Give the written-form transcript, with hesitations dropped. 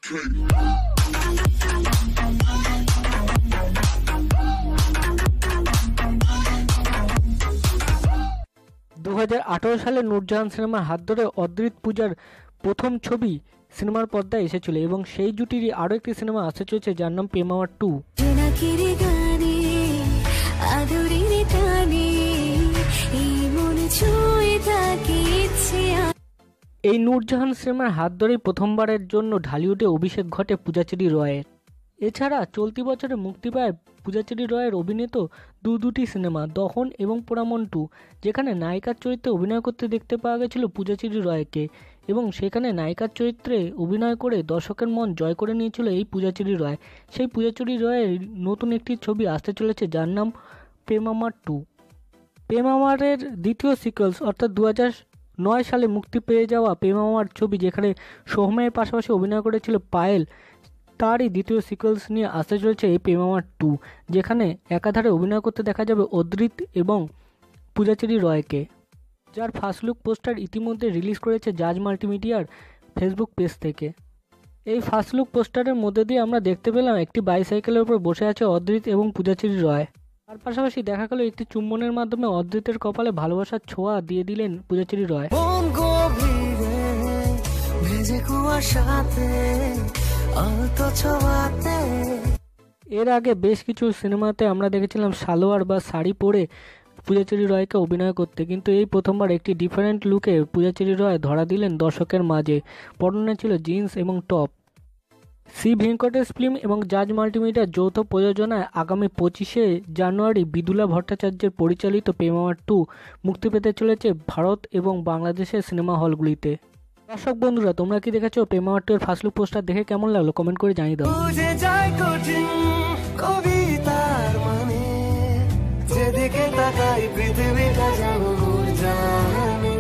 সালে নূরজাহান সিনেমার হাত ধরে অদ্রিত পূজার প্রথম ছবি সিনেমার পর্দায় এসেছিল এবং সেই জুটিরই আরও একটি সিনেমা আসতে চলেছে যার নাম প্রেম আওয়ার 2। এই নূরজাহান সিনেমার হাত ধরেই প্রথমবারের জন্য ঢালিউডে অভিষেক ঘটে পূজাচেরি রয়ের। এছাড়া চলতি বছরে মুক্তি পায় পূজাচেরি রয়ের অভিনীত দুটি সিনেমা দহন এবং পোড়ামন 2, যেখানে নায়িকার চরিত্রে অভিনয় করতে দেখতে পাওয়া গেছিল পূজাচেরি রয়কে এবং সেখানে নায়িকার চরিত্রে অভিনয় করে দর্শকের মন জয় করে নিয়েছিল এই পূজাচেরি রয়। সেই পূজাচেরি রয়ের নতুন একটি ছবি আসতে চলেছে যার নাম প্রেম আওয়ার 2। প্রেম আওয়ারের দ্বিতীয় সিকোয়েলস অর্থাৎ 2009 সালে মুক্তি পেয়ে যাওয়া প্রেম আওয়ার ছবি, যেখানে সোহমের পাশাপাশি অভিনয় করেছিল পায়েল, তারই দ্বিতীয় সিকোয়েলস নিয়ে আসতে চলেছে এই প্রেম আওয়ার 2, যেখানে একাধারে অভিনয় করতে দেখা যাবে অদ্রিত এবং পূজাচেরি রয়কে, যার ফার্স্ট লুক পোস্টার ইতিমধ্যে রিলিজ করেছে জাজ মাল্টিমিডিয়ার ফেসবুক পেজ থেকে। এই ফার্স্ট লুক পোস্টারের মধ্যে দিয়ে আমরা দেখতে পেলাম একটি বাইসাইকেলের উপর বসে আছে অদ্রিত এবং পূজাচেরি রয়। তার পাশাপাশি দেখা গেল একটি চুম্বনের মাধ্যমে অদ্রিতের কপালে ভালোবাসার ছোঁয়া দিয়ে দিলেন পূজাচেরি রয়। এর আগে বেশ কিছু সিনেমাতে আমরা দেখেছিলাম সালোয়ার বা শাড়ি পরে পূজাচেরি রয়কে অভিনয় করতে, কিন্তু এই প্রথমবার একটি ডিফারেন্ট লুকে পূজাচেরি রয় ধরা দিলেন দর্শকের মাঝে। পরনে ছিল জিন্স এবং টপ। সি ভেঙ্কটেশ ফিল্ম এবং জাজ মাল্টিমিডিয়ার যৌথ প্রযোজনায় আগামী 25শে জানুয়ারি বিদুলা ভট্টাচার্যের পরিচালিত প্রেম আওয়ার 2 মুক্তি পেতে চলেছে ভারত এবং বাংলাদেশের সিনেমা হলগুলিতে। দর্শক বন্ধুরা, তোমরা কি দেখেছো প্রেম আওয়ার 2 এর ফার্স্ট লুক পোস্টার? দেখে কেমন লাগলো কমেন্ট করে জানিয়ে দাও। যেদিকে তাকাই পৃথিবীটা যেন জানে।